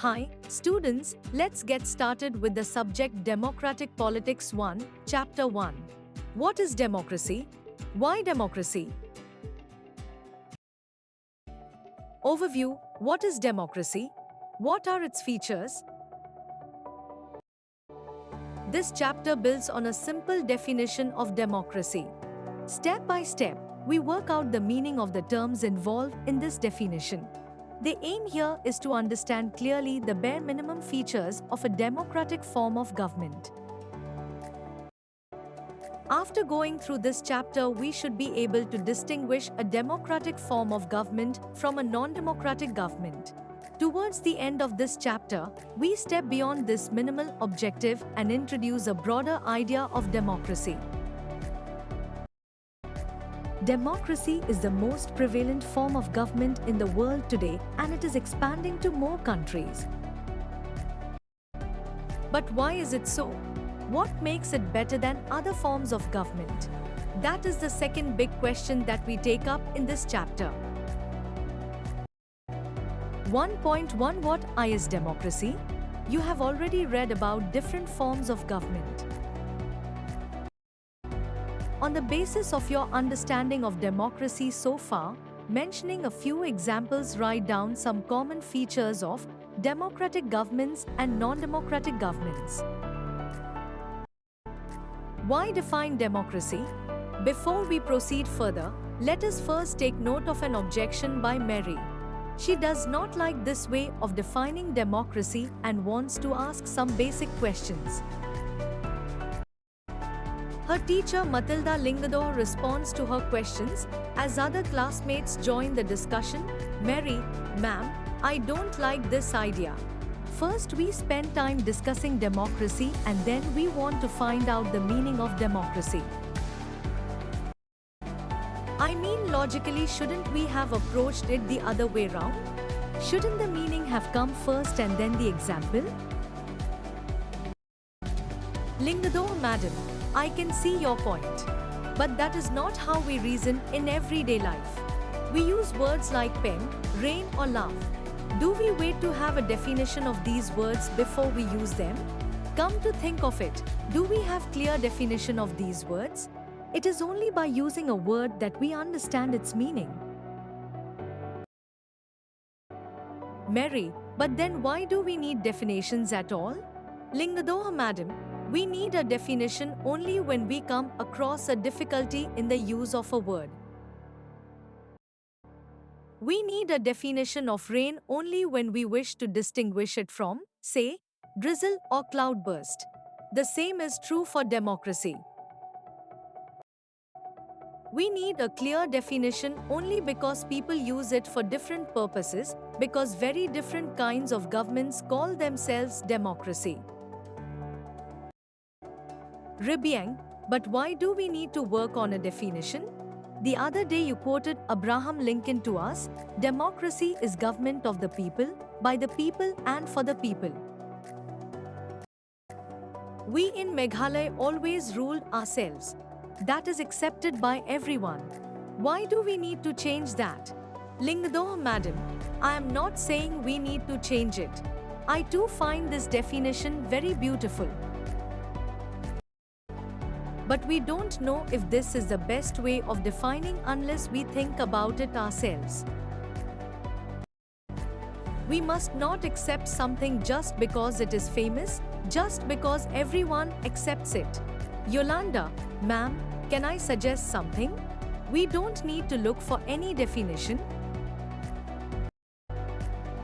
Hi, students, let's get started with the subject Democratic Politics 1, Chapter 1. What is democracy? Why democracy? Overview. What is democracy? What are its features? This chapter builds on a simple definition of democracy. Step by step, we work out the meaning of the terms involved in this definition. The aim here is to understand clearly the bare minimum features of a democratic form of government. After going through this chapter, we should be able to distinguish a democratic form of government from a non-democratic government. Towards the end of this chapter, we step beyond this minimal objective and introduce a broader idea of democracy. Democracy is the most prevalent form of government in the world today, and it is expanding to more countries. But why is it so? What makes it better than other forms of government? That is the second big question that we take up in this chapter. 1.1 What is democracy? You have already read about different forms of government. On the basis of your understanding of democracy so far, mentioning a few examples, write down some common features of democratic governments and non-democratic governments. Why define democracy? Before we proceed further, let us first take note of an objection by Mary. She does not like this way of defining democracy and wants to ask some basic questions. Her teacher Matilda Lingador responds to her questions. As other classmates join the discussion, Mary, ma'am, I don't like this idea. First we spend time discussing democracy and then we want to find out the meaning of democracy. I mean, logically, shouldn't we have approached it the other way round? Shouldn't the meaning have come first and then the example? Lingador, madam, I can see your point. But that is not how we reason in everyday life. We use words like pen, rain or love. Do we wait to have a definition of these words before we use them? Come to think of it, do we have clear definition of these words? It is only by using a word that we understand its meaning. Mary, but then why do we need definitions at all? Lingador, madam, we need a definition only when we come across a difficulty in the use of a word. We need a definition of rain only when we wish to distinguish it from, say, drizzle or cloudburst. The same is true for democracy. We need a clear definition only because people use it for different purposes, because very different kinds of governments call themselves democracy. Ribiang, but why do we need to work on a definition? The other day you quoted Abraham Lincoln to us, democracy is government of the people, by the people and for the people. We in Meghalaya always ruled ourselves. That is accepted by everyone. Why do we need to change that? Lingador, madam, I am not saying we need to change it. I too find this definition very beautiful. But we don't know if this is the best way of defining unless we think about it ourselves. We must not accept something just because it is famous, just because everyone accepts it. Yolanda, ma'am, can I suggest something? We don't need to look for any definition.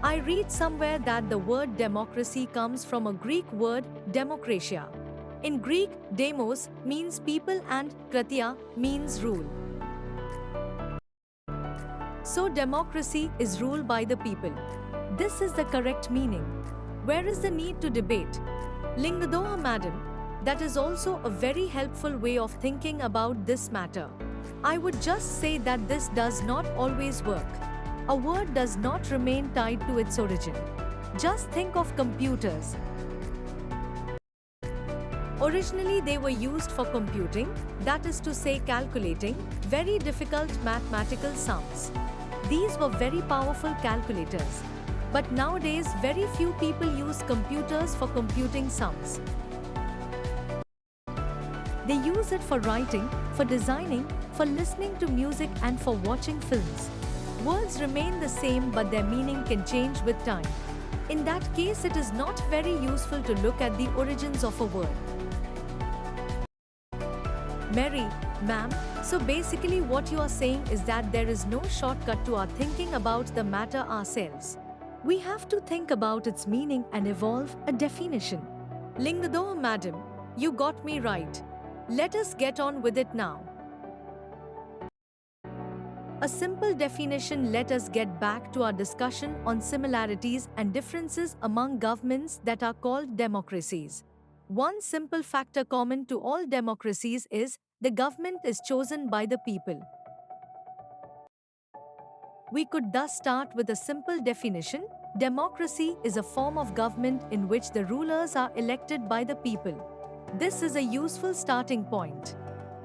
I read somewhere that the word democracy comes from a Greek word, demokratia. In Greek, demos means people and kratia means rule. So democracy is ruled by the people. This is the correct meaning. Where is the need to debate? Lingador, madam, that is also a very helpful way of thinking about this matter. I would just say that this does not always work. A word does not remain tied to its origin. Just think of computers. Originally they were used for computing, that is to say calculating, very difficult mathematical sums. These were very powerful calculators. But nowadays, very few people use computers for computing sums. They use it for writing, for designing, for listening to music and for watching films. Words remain the same but their meaning can change with time. In that case, it is not very useful to look at the origins of a word. Mary, ma'am, so basically what you are saying is that there is no shortcut to our thinking about the matter ourselves. We have to think about its meaning and evolve a definition. Lingado, madam, you got me right. Let us get on with it now. A simple definition. Let us get back to our discussion on similarities and differences among governments that are called democracies. One simple factor common to all democracies is the government is chosen by the people. We could thus start with a simple definition. Democracy is a form of government in which the rulers are elected by the people. This is a useful starting point.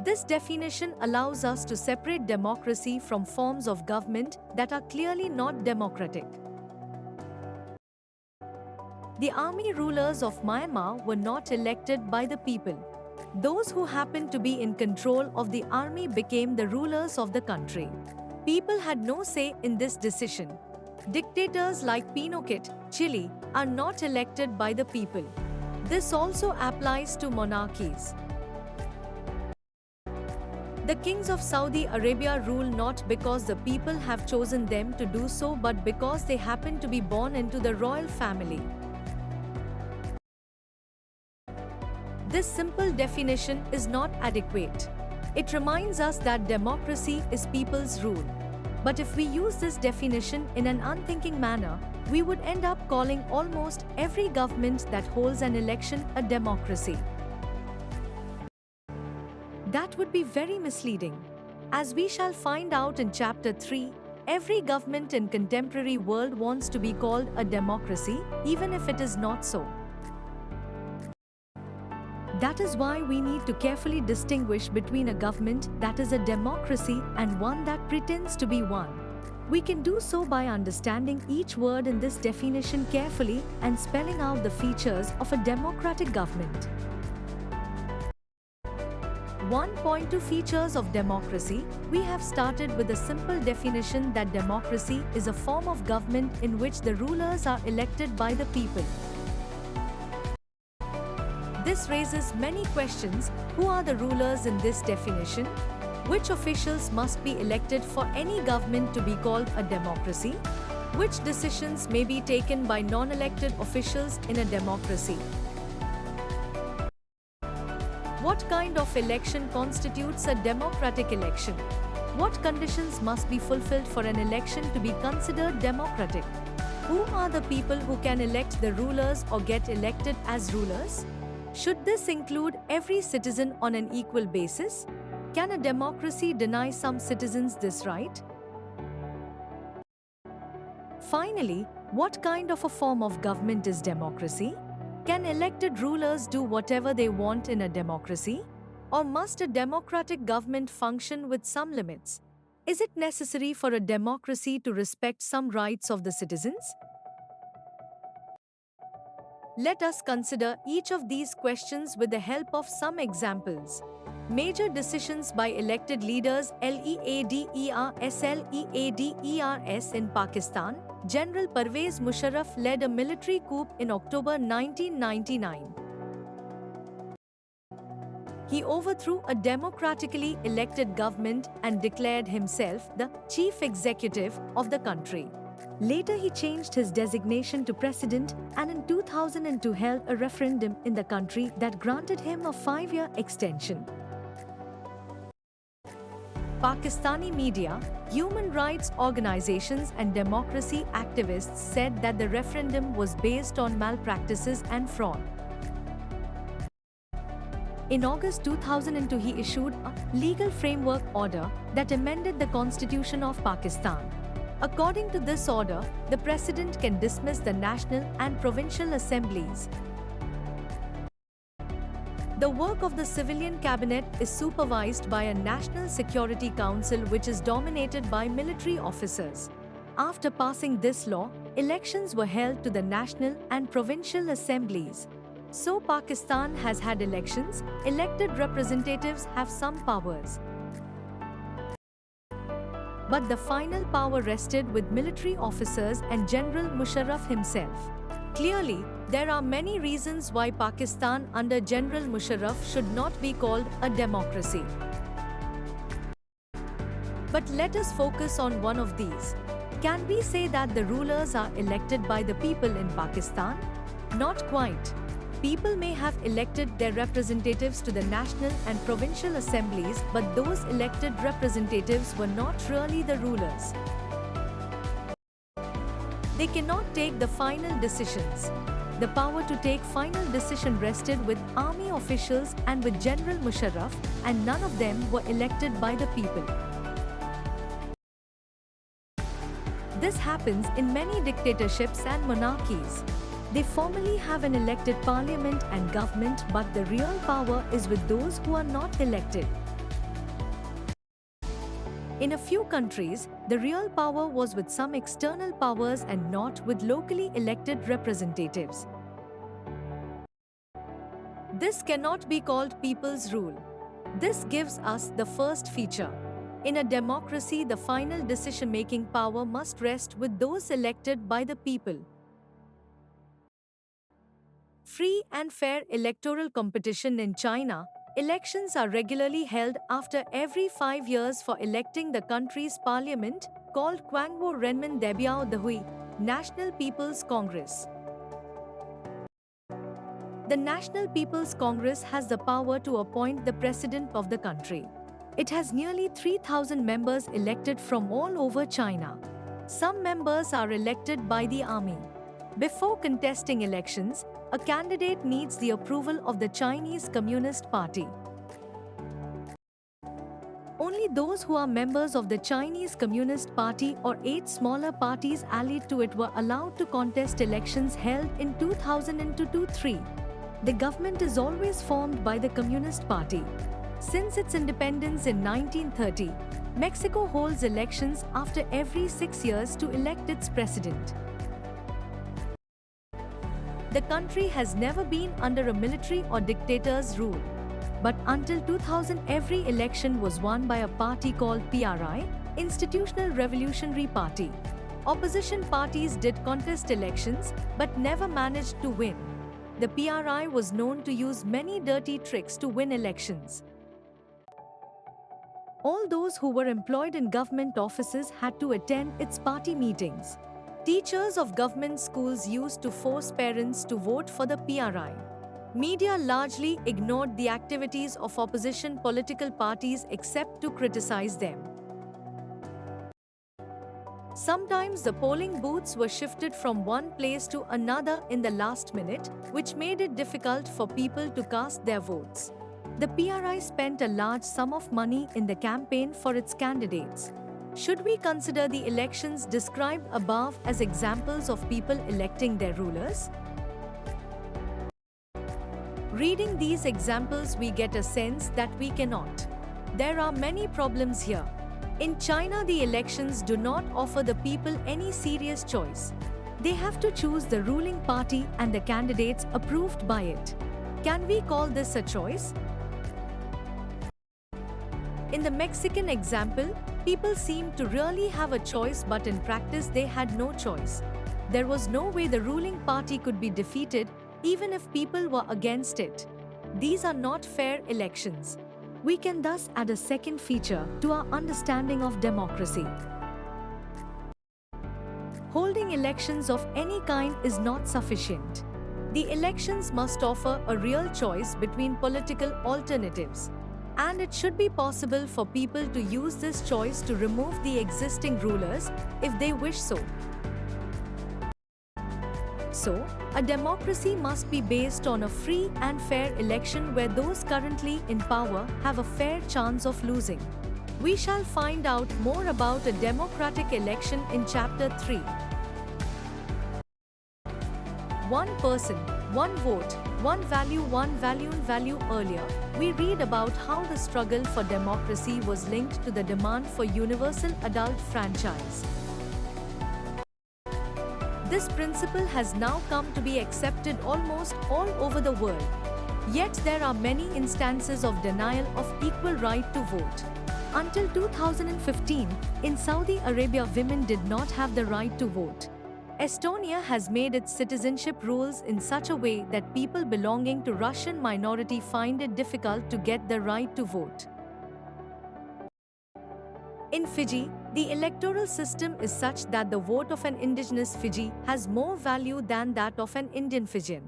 This definition allows us to separate democracy from forms of government that are clearly not democratic. The army rulers of Myanmar were not elected by the people. Those who happened to be in control of the army became the rulers of the country. People had no say in this decision. Dictators like Pinochet, Chile, are not elected by the people. This also applies to monarchies. The kings of Saudi Arabia rule not because the people have chosen them to do so but because they happen to be born into the royal family. This simple definition is not adequate. It reminds us that democracy is people's rule. But if we use this definition in an unthinking manner, we would end up calling almost every government that holds an election a democracy. That would be very misleading. As we shall find out in Chapter 3, every government in contemporary world wants to be called a democracy, even if it is not so. That is why we need to carefully distinguish between a government that is a democracy and one that pretends to be one. We can do so by understanding each word in this definition carefully and spelling out the features of a democratic government. 1.2 Features of democracy. We have started with a simple definition that democracy is a form of government in which the rulers are elected by the people. This raises many questions. Who are the rulers in this definition? Which officials must be elected for any government to be called a democracy? Which decisions may be taken by non-elected officials in a democracy? What kind of election constitutes a democratic election? What conditions must be fulfilled for an election to be considered democratic? Who are the people who can elect the rulers or get elected as rulers? Should this include every citizen on an equal basis? Can a democracy deny some citizens this right? Finally, what kind of a form of government is democracy? Can elected rulers do whatever they want in a democracy? Or must a democratic government function with some limits? Is it necessary for a democracy to respect some rights of the citizens? Let us consider each of these questions with the help of some examples. Major decisions by elected leaders. LEADERS in Pakistan. General Pervez Musharraf led a military coup in October 1999. He overthrew a democratically elected government and declared himself the chief executive of the country. Later he changed his designation to president and in 2002 held a referendum in the country that granted him a 5-year extension. Pakistani media, human rights organizations and democracy activists said that the referendum was based on malpractices and fraud. In August 2002 he issued a legal framework order that amended the Constitution of Pakistan. According to this order, the President can dismiss the national and provincial assemblies. The work of the civilian cabinet is supervised by a National Security Council which is dominated by military officers. After passing this law, elections were held to the national and provincial assemblies. So Pakistan has had elections, elected representatives have some powers. But the final power rested with military officers and General Musharraf himself. Clearly, there are many reasons why Pakistan under General Musharraf should not be called a democracy. But let us focus on one of these. Can we say that the rulers are elected by the people in Pakistan? Not quite. People may have elected their representatives to the national and provincial assemblies, but those elected representatives were not really the rulers. They cannot take the final decisions. The power to take final decision rested with army officials and with General Musharraf, and none of them were elected by the people. This happens in many dictatorships and monarchies. They formally have an elected parliament and government, but the real power is with those who are not elected. In a few countries, the real power was with some external powers and not with locally elected representatives. This cannot be called people's rule. This gives us the first feature. In a democracy, the final decision-making power must rest with those elected by the people. Free and fair electoral competition in China. Elections are regularly held after every 5 years for electing the country's parliament, called Quangbo Renmin Debiao Dahui, National People's Congress. The National People's Congress has the power to appoint the president of the country. It has nearly 3,000 members elected from all over China. Some members are elected by the army. Before contesting elections, a candidate needs the approval of the Chinese Communist Party. Only those who are members of the Chinese Communist Party or 8 smaller parties allied to it were allowed to contest elections held in 2000 and 2003. The government is always formed by the Communist Party. Since its independence in 1930, Mexico holds elections after every 6 years to elect its president. The country has never been under a military or dictator's rule. But until 2000, every election was won by a party called PRI, Institutional Revolutionary Party. Opposition parties did contest elections, but never managed to win. The PRI was known to use many dirty tricks to win elections. All those who were employed in government offices had to attend its party meetings. Teachers of government schools used to force parents to vote for the PRI. Media largely ignored the activities of opposition political parties except to criticize them. Sometimes the polling booths were shifted from one place to another in the last minute, which made it difficult for people to cast their votes. The PRI spent a large sum of money in the campaign for its candidates. Should we consider the elections described above as examples of people electing their rulers? Reading these examples, we get a sense that we cannot. There are many problems here. In China, the elections do not offer the people any serious choice. They have to choose the ruling party and the candidates approved by it. Can we call this a choice? In the Mexican example, people seemed to really have a choice, but in practice they had no choice. There was no way the ruling party could be defeated, even if people were against it. These are not fair elections. We can thus add a second feature to our understanding of democracy. Holding elections of any kind is not sufficient. The elections must offer a real choice between political alternatives. And it should be possible for people to use this choice to remove the existing rulers if they wish so. So, a democracy must be based on a free and fair election where those currently in power have a fair chance of losing. We shall find out more about a democratic election in Chapter 3. One person, one vote, one value earlier, we read about how the struggle for democracy was linked to the demand for universal adult franchise. This principle has now come to be accepted almost all over the world. Yet there are many instances of denial of equal right to vote. Until 2015, in Saudi Arabia, women did not have the right to vote. Estonia has made its citizenship rules in such a way that people belonging to Russian minority find it difficult to get the right to vote. In Fiji, the electoral system is such that the vote of an indigenous Fiji has more value than that of an Indian Fijian.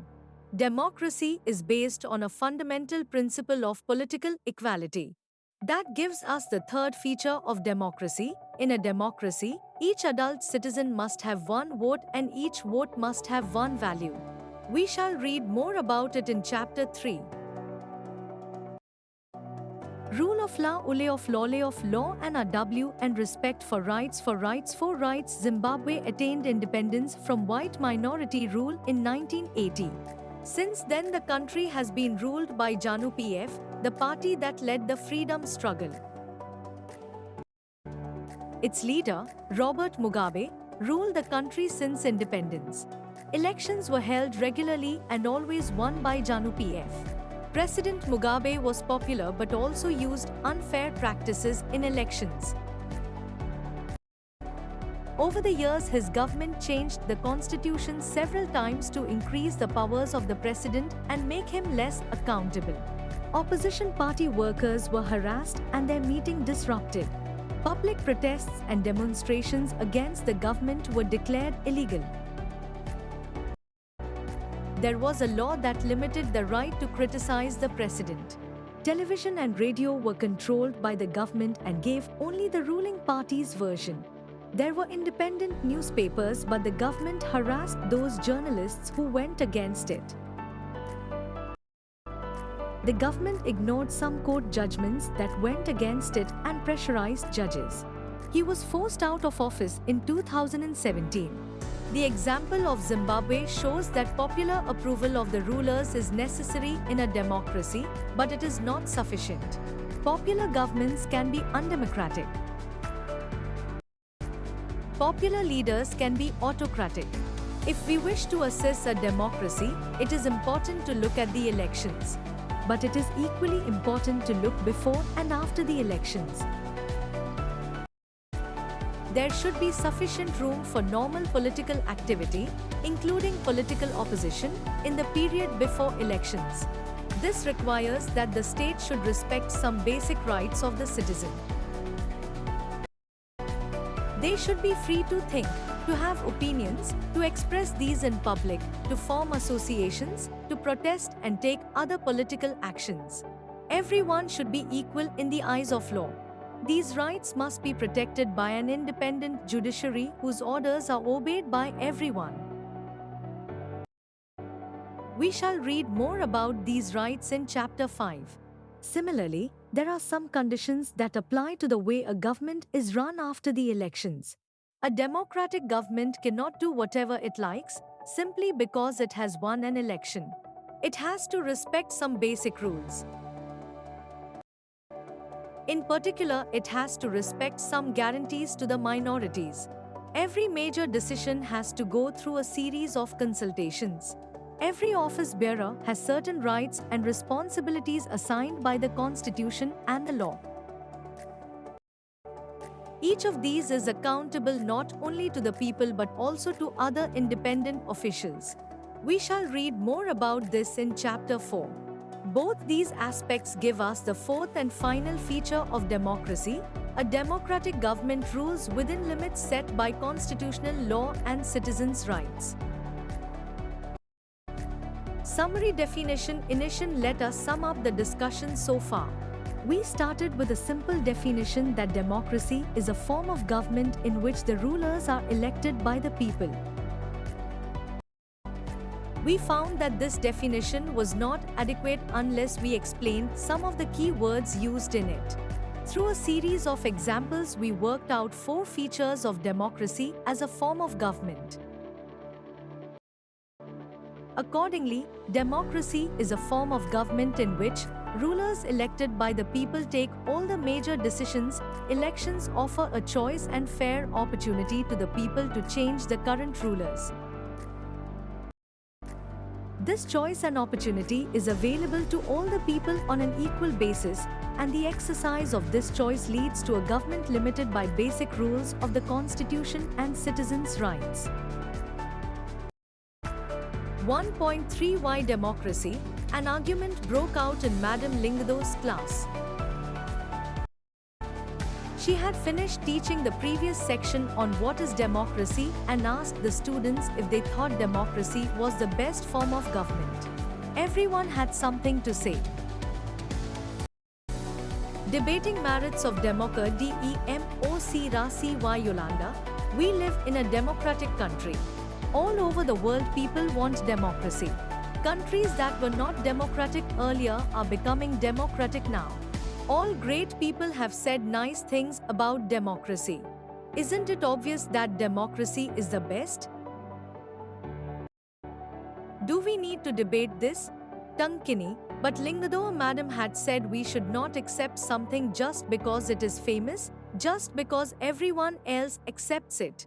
Democracy is based on a fundamental principle of political equality. That gives us the third feature of democracy. In a democracy, each adult citizen must have one vote and each vote must have one value. We shall read more about it in Chapter 3. Rule of law, ule of law and RW and respect for rights. For rights, Zimbabwe attained independence from white minority rule in 1980. Since then the country has been ruled by ZANU-PF, the party that led the freedom struggle. Its leader, Robert Mugabe, ruled the country since independence. Elections were held regularly and always won by ZANU-PF. President Mugabe was popular but also used unfair practices in elections. Over the years, his government changed the constitution several times to increase the powers of the president and make him less accountable. Opposition party workers were harassed and their meeting disrupted. Public protests and demonstrations against the government were declared illegal. There was a law that limited the right to criticize the president. Television and radio were controlled by the government and gave only the ruling party's version. There were independent newspapers, but the government harassed those journalists who went against it. The government ignored some court judgments that went against it and pressurized judges. He was forced out of office in 2017. The example of Zimbabwe shows that popular approval of the rulers is necessary in a democracy, but it is not sufficient. Popular governments can be undemocratic. Popular leaders can be autocratic. If we wish to assess a democracy, it is important to look at the elections. But it is equally important to look before and after the elections. There should be sufficient room for normal political activity, including political opposition, in the period before elections. This requires that the state should respect some basic rights of the citizen. They should be free to think, to have opinions, to express these in public, to form associations, to protest and take other political actions. Everyone should be equal in the eyes of law. These rights must be protected by an independent judiciary whose orders are obeyed by everyone. We shall read more about these rights in Chapter 5. Similarly, there are some conditions that apply to the way a government is run after the elections. A democratic government cannot do whatever it likes simply because it has won an election. It has to respect some basic rules. In particular, it has to respect some guarantees to the minorities. Every major decision has to go through a series of consultations. Every office bearer has certain rights and responsibilities assigned by the Constitution and the law. Each of these is accountable not only to the people but also to other independent officials. We shall read more about this in Chapter 4. Both these aspects give us the fourth and final feature of democracy. A democratic government rules within limits set by constitutional law and citizens' rights. Summary definition. Let us sum up the discussion so far. We started with a simple definition that democracy is a form of government in which the rulers are elected by the people. We found that this definition was not adequate unless we explained some of the key words used in it. Through a series of examples, we worked out 4 features of democracy as a form of government. Accordingly, democracy is a form of government in which rulers elected by the people take all the major decisions. Elections offer a choice and fair opportunity to the people to change the current rulers. This choice and opportunity is available to all the people on an equal basis, and the exercise of this choice leads to a government limited by basic rules of the Constitution and citizens' rights. 1.3 Why democracy? An argument broke out in Madam Lingado's class. She had finished teaching the previous section on what is democracy and asked the students if they thought democracy was the best form of government. Everyone had something to say. Debating merits of democracy. Yolanda, we live in a democratic country. All over the world people want democracy. Countries that were not democratic earlier are becoming democratic now. All great people have said nice things about democracy. Isn't it obvious that democracy is the best? Do we need to debate this? Tankini, but Lingado Madam had said we should not accept something just because it is famous, just because everyone else accepts it.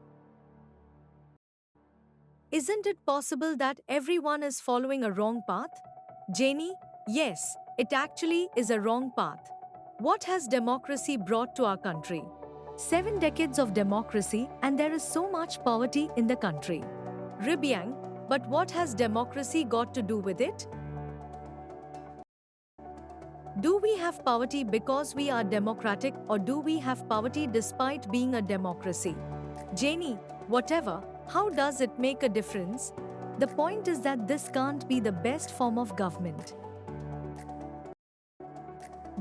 Isn't it possible that everyone is following a wrong path? Janie, yes, it actually is a wrong path. What has democracy brought to our country? 7 decades of democracy and there is so much poverty in the country. Ribyang, but what has democracy got to do with it? Do we have poverty because we are democratic or do we have poverty despite being a democracy? Janie, whatever, how does it make a difference? The point is that this can't be the best form of government.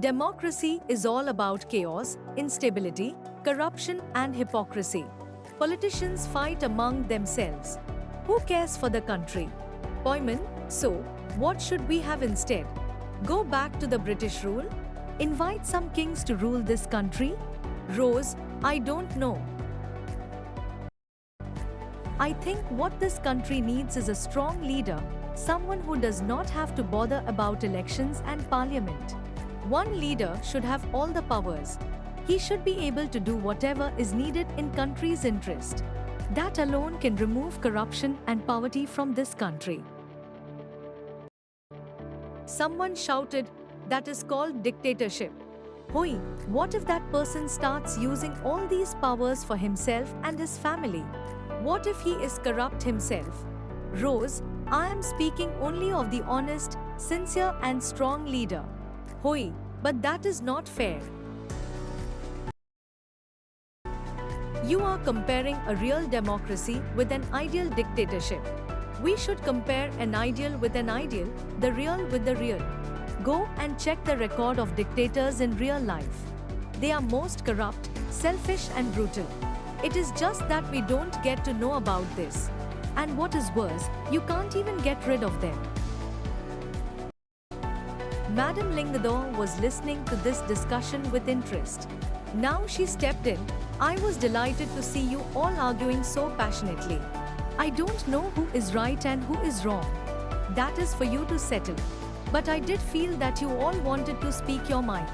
Democracy is all about chaos, instability, corruption and hypocrisy. Politicians fight among themselves. Who cares for the country? Poiman, so, what should we have instead? Go back to the British rule? Invite some kings to rule this country? Rose, I don't know. I think what this country needs is a strong leader, someone who does not have to bother about elections and parliament. One leader should have all the powers. He should be able to do whatever is needed in country's interest. That alone can remove corruption and poverty from this country. Someone shouted, that is called dictatorship. Hoi, what if that person starts using all these powers for himself and his family? What if he is corrupt himself? Rose, I am speaking only of the honest, sincere and strong leader. Hoi, but that is not fair. You are comparing a real democracy with an ideal dictatorship. We should compare an ideal with an ideal, the real with the real. Go and check the record of dictators in real life. They are most corrupt, selfish and brutal. It is just that we don't get to know about this. And what is worse, you can't even get rid of them. Madam Lingadore was listening to this discussion with interest. Now she stepped in. I was delighted to see you all arguing so passionately. I don't know who is right and who is wrong. That is for you to settle. But I did feel that you all wanted to speak your mind.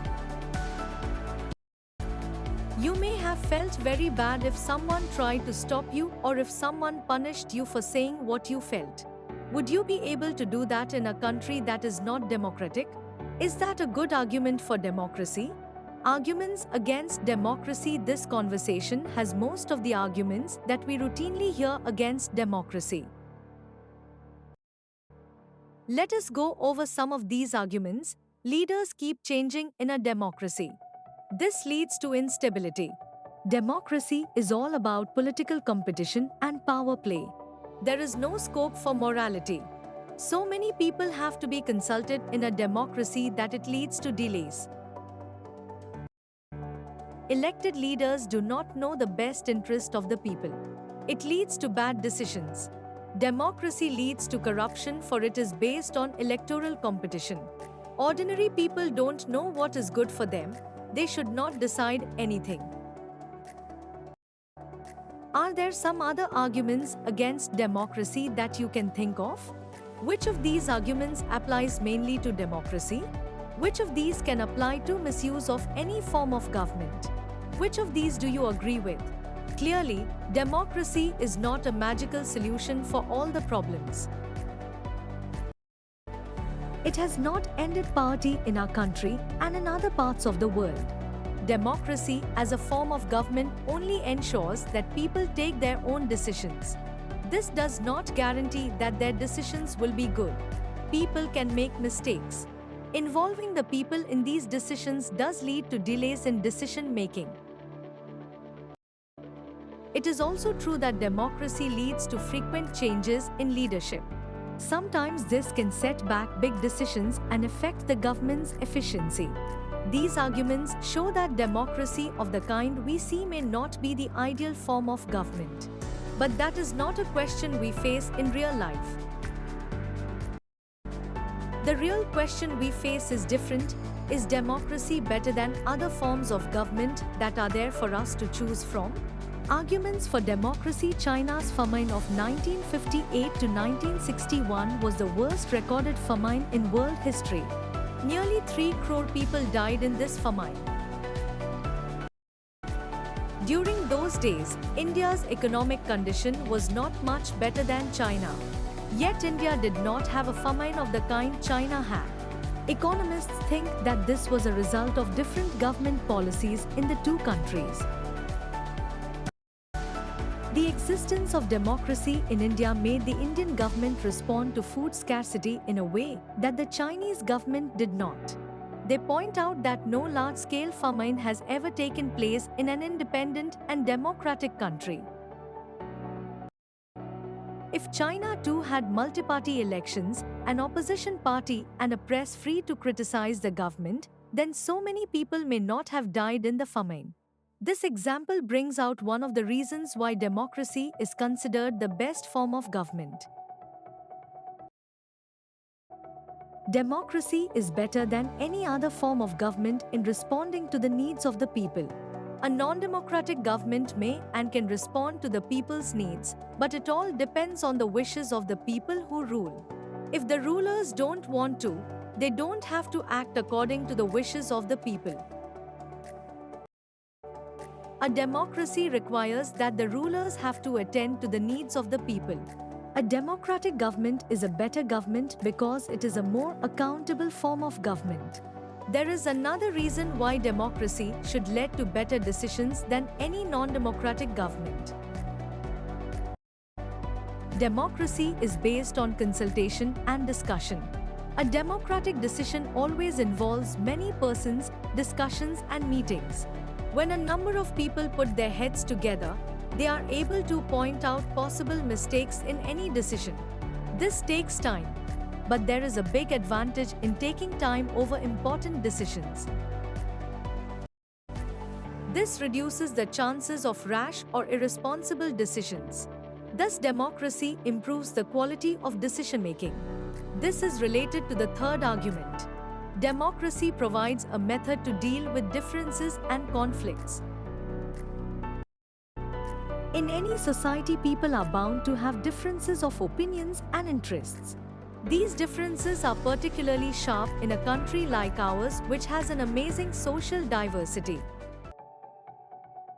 You may have felt very bad if someone tried to stop you or if someone punished you for saying what you felt. Would you be able to do that in a country that is not democratic? Is that a good argument for democracy? Arguments against democracy. This conversation has most of the arguments that we routinely hear against democracy. Let us go over some of these arguments. Leaders keep changing in a democracy. This leads to instability. Democracy is all about political competition and power play. There is no scope for morality. So many people have to be consulted in a democracy that it leads to delays. Elected leaders do not know the best interest of the people. It leads to bad decisions. Democracy leads to corruption, for it is based on electoral competition. Ordinary people don't know what is good for them. They should not decide anything. Are there some other arguments against democracy that you can think of? Which of these arguments applies mainly to democracy? Which of these can apply to misuse of any form of government? Which of these do you agree with? Clearly, democracy is not a magical solution for all the problems. It has not ended poverty in our country and in other parts of the world. Democracy as a form of government only ensures that people take their own decisions. This does not guarantee that their decisions will be good. People can make mistakes. Involving the people in these decisions does lead to delays in decision making. It is also true that democracy leads to frequent changes in leadership. Sometimes this can set back big decisions and affect the government's efficiency. These arguments show that democracy of the kind we see may not be the ideal form of government. But that is not a question we face in real life. The real question we face is different. Is democracy better than other forms of government that are there for us to choose from? Arguments for democracy. China's famine of 1958 to 1961 was the worst recorded famine in world history. Nearly 3 crore people died in this famine. During those days, India's economic condition was not much better than China. Yet India did not have a famine of the kind China had. Economists think that this was a result of different government policies in the two countries. The existence of democracy in India made the Indian government respond to food scarcity in a way that the Chinese government did not. They point out that no large-scale famine has ever taken place in an independent and democratic country. If China too had multi-party elections, an opposition party and a press free to criticize the government, then so many people may not have died in the famine. This example brings out one of the reasons why democracy is considered the best form of government. Democracy is better than any other form of government in responding to the needs of the people. A non-democratic government may and can respond to the people's needs, but it all depends on the wishes of the people who rule. If the rulers don't want to, they don't have to act according to the wishes of the people. A democracy requires that the rulers have to attend to the needs of the people. A democratic government is a better government because it is a more accountable form of government. There is another reason why democracy should lead to better decisions than any non-democratic government. Democracy is based on consultation and discussion. A democratic decision always involves many persons, discussions and meetings. When a number of people put their heads together, they are able to point out possible mistakes in any decision. This takes time, but there is a big advantage in taking time over important decisions. This reduces the chances of rash or irresponsible decisions. Thus, democracy improves the quality of decision-making. This is related to the third argument. Democracy provides a method to deal with differences and conflicts. In any society, people are bound to have differences of opinions and interests. These differences are particularly sharp in a country like ours, which has an amazing social diversity.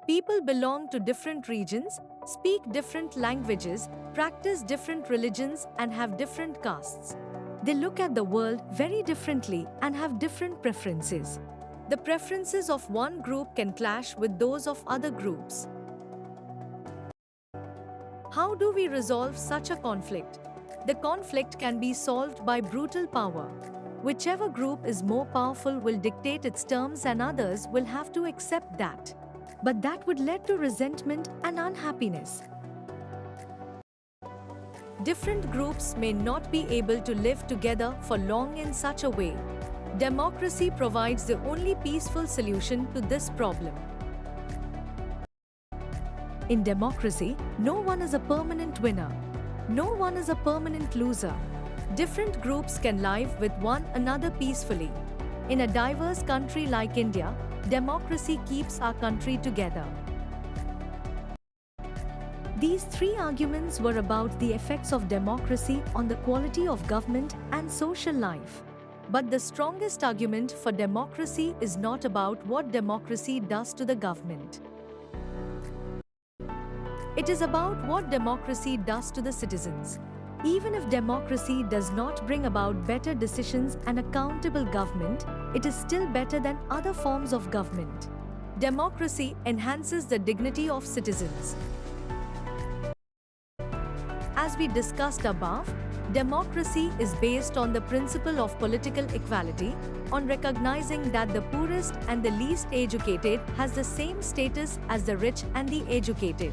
People belong to different regions, speak different languages, practice different religions, and have different castes. They look at the world very differently and have different preferences. The preferences of one group can clash with those of other groups. How do we resolve such a conflict? The conflict can be solved by brutal power. Whichever group is more powerful will dictate its terms and others will have to accept that. But that would lead to resentment and unhappiness. Different groups may not be able to live together for long in such a way. Democracy provides the only peaceful solution to this problem. In democracy, no one is a permanent winner. No one is a permanent loser. Different groups can live with one another peacefully. In a diverse country like India, democracy keeps our country together. These three arguments were about the effects of democracy on the quality of government and social life. But the strongest argument for democracy is not about what democracy does to the government. It is about what democracy does to the citizens. Even if democracy does not bring about better decisions and accountable government, it is still better than other forms of government. Democracy enhances the dignity of citizens. As we discussed above, democracy is based on the principle of political equality, on recognizing that the poorest and the least educated has the same status as the rich and the educated.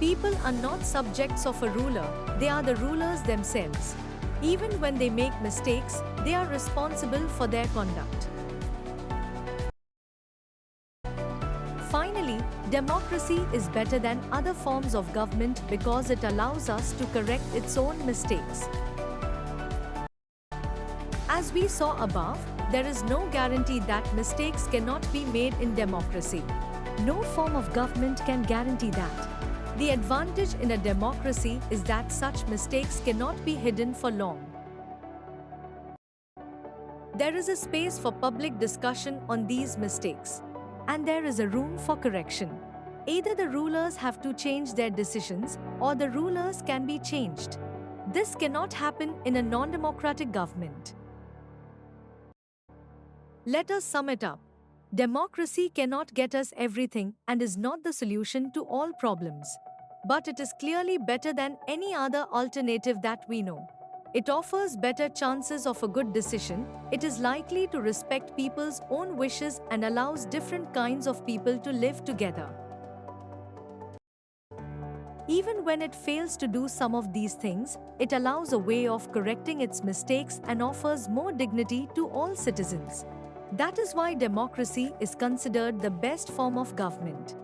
People are not subjects of a ruler, they are the rulers themselves. Even when they make mistakes, they are responsible for their conduct. Finally, democracy is better than other forms of government because it allows us to correct its own mistakes. As we saw above, there is no guarantee that mistakes cannot be made in democracy. No form of government can guarantee that. The advantage in a democracy is that such mistakes cannot be hidden for long. There is a space for public discussion on these mistakes, and there is a room for correction. Either the rulers have to change their decisions, or the rulers can be changed. This cannot happen in a non-democratic government. Let us sum it up. Democracy cannot get us everything and is not the solution to all problems. But it is clearly better than any other alternative that we know. It offers better chances of a good decision, it is likely to respect people's own wishes and allows different kinds of people to live together. Even when it fails to do some of these things, it allows a way of correcting its mistakes and offers more dignity to all citizens. That is why democracy is considered the best form of government.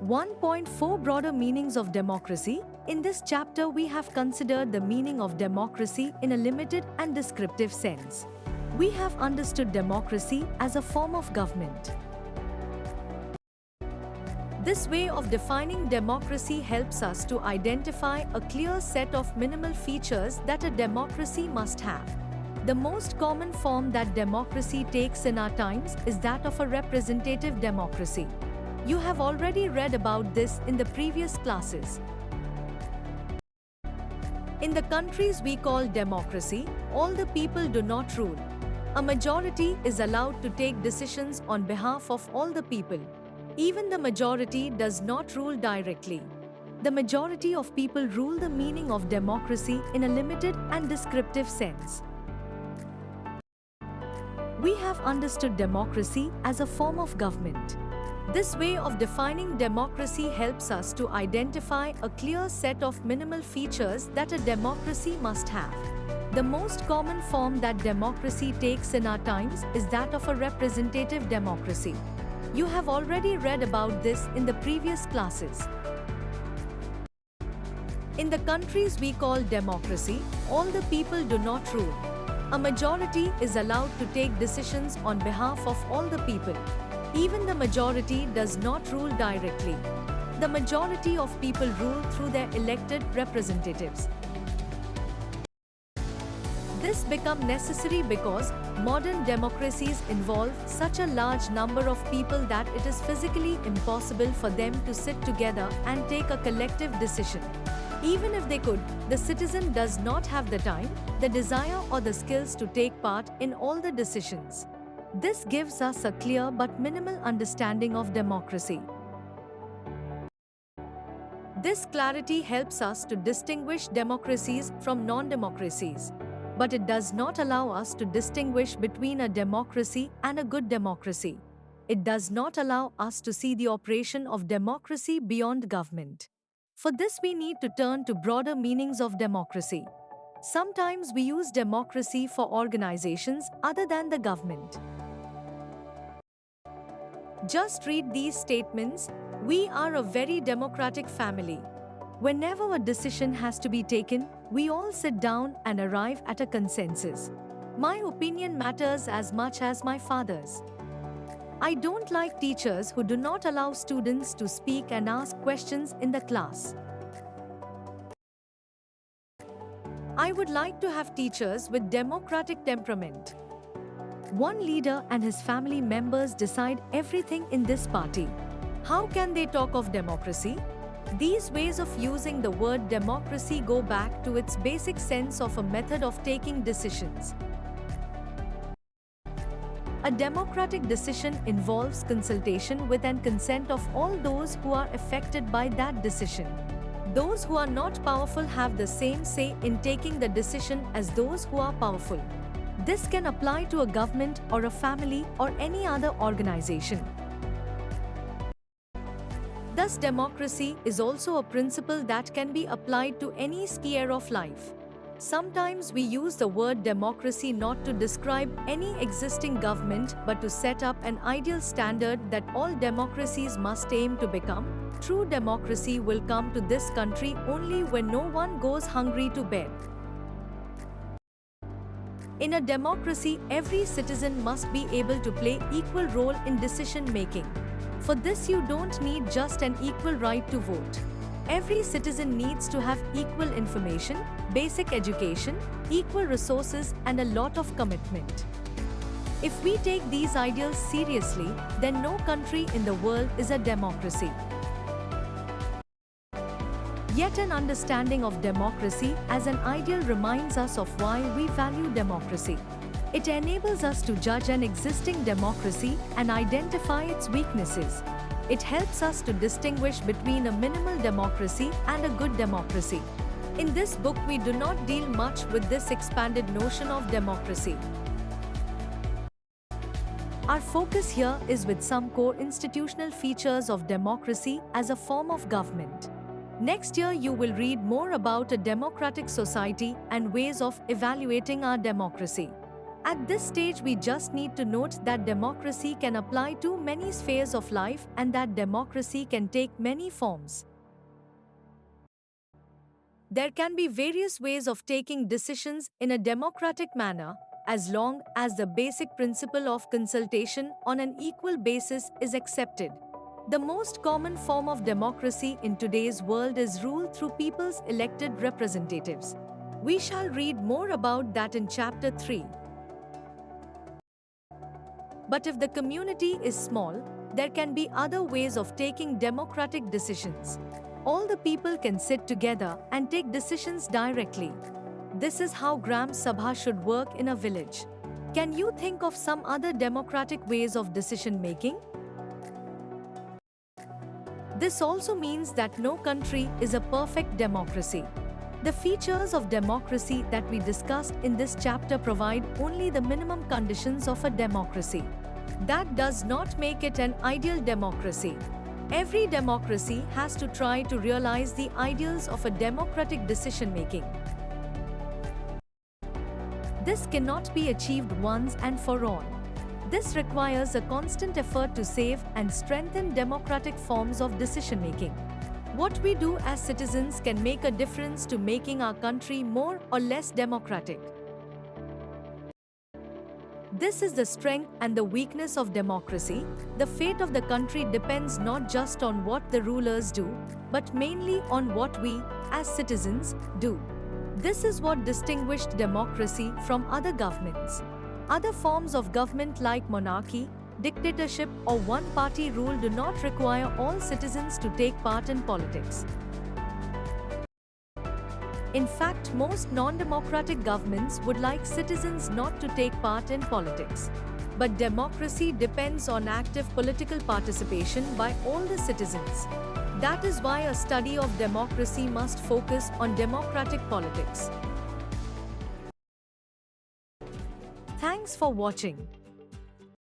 1.4 Broader meanings of democracy. In this chapter, we have considered the meaning of democracy in a limited and descriptive sense. We have understood democracy as a form of government. This way of defining democracy helps us to identify a clear set of minimal features that a democracy must have. The most common form that democracy takes in our times is that of a representative democracy. You have already read about this in the previous classes. In the countries we call democracy, all the people do not rule. A majority is allowed to take decisions on behalf of all the people. Even the majority does not rule directly. The majority of people rule. The meaning of democracy in a limited and descriptive sense. We have understood democracy as a form of government. This way of defining democracy helps us to identify a clear set of minimal features that a democracy must have. The most common form that democracy takes in our times is that of a representative democracy. You have already read about this in the previous classes. In the countries we call democracy, all the people do not rule. A majority is allowed to take decisions on behalf of all the people. Even the majority does not rule directly. The majority of people rule through their elected representatives. This becomes necessary because modern democracies involve such a large number of people that it is physically impossible for them to sit together and take a collective decision. Even if they could, the citizen does not have the time, the desire or the skills to take part in all the decisions. This gives us a clear but minimal understanding of democracy. This clarity helps us to distinguish democracies from non-democracies. But it does not allow us to distinguish between a democracy and a good democracy. It does not allow us to see the operation of democracy beyond government. For this, we need to turn to broader meanings of democracy. Sometimes we use democracy for organizations other than the government. Just read these statements. We are a very democratic family. Whenever a decision has to be taken, we all sit down and arrive at a consensus. My opinion matters as much as my father's. I don't like teachers who do not allow students to speak and ask questions in the class. I would like to have teachers with democratic temperament. One leader and his family members decide everything in this party. How can they talk of democracy? These ways of using the word democracy go back to its basic sense of a method of taking decisions. A democratic decision involves consultation with and consent of all those who are affected by that decision. Those who are not powerful have the same say in taking the decision as those who are powerful. This can apply to a government or a family or any other organization. Thus, democracy is also a principle that can be applied to any sphere of life. Sometimes we use the word democracy not to describe any existing government but to set up an ideal standard that all democracies must aim to become. True democracy will come to this country only when no one goes hungry to bed. In a democracy, every citizen must be able to play equal role in decision making. For this, you don't need just an equal right to vote. Every citizen needs to have equal information, basic education, equal resources, and a lot of commitment. If we take these ideals seriously, then no country in the world is a democracy. Yet an understanding of democracy as an ideal reminds us of why we value democracy. It enables us to judge an existing democracy and identify its weaknesses. It helps us to distinguish between a minimal democracy and a good democracy. In this book, we do not deal much with this expanded notion of democracy. Our focus here is with some core institutional features of democracy as a form of government. Next year, you will read more about a democratic society and ways of evaluating our democracy. At this stage, we just need to note that democracy can apply to many spheres of life and that democracy can take many forms. There can be various ways of taking decisions in a democratic manner, as long as the basic principle of consultation on an equal basis is accepted. The most common form of democracy in today's world is rule through people's elected representatives. We shall read more about that in Chapter 3. But if the community is small, there can be other ways of taking democratic decisions. All the people can sit together and take decisions directly. This is how Gram Sabha should work in a village. Can you think of some other democratic ways of decision making? This also means that no country is a perfect democracy. The features of democracy that we discussed in this chapter provide only the minimum conditions of a democracy. That does not make it an ideal democracy. Every democracy has to try to realize the ideals of a democratic decision-making. This cannot be achieved once and for all. This requires a constant effort to save and strengthen democratic forms of decision-making. What we do as citizens can make a difference to making our country more or less democratic. This is the strength and the weakness of democracy. The fate of the country depends not just on what the rulers do, but mainly on what we, as citizens, do. This is what distinguished democracy from other governments. Other forms of government like monarchy, dictatorship, or one-party rule do not require all citizens to take part in politics. In fact, most non-democratic governments would like citizens not to take part in politics. But democracy depends on active political participation by all the citizens. That is why a study of democracy must focus on democratic politics. Thanks for watching.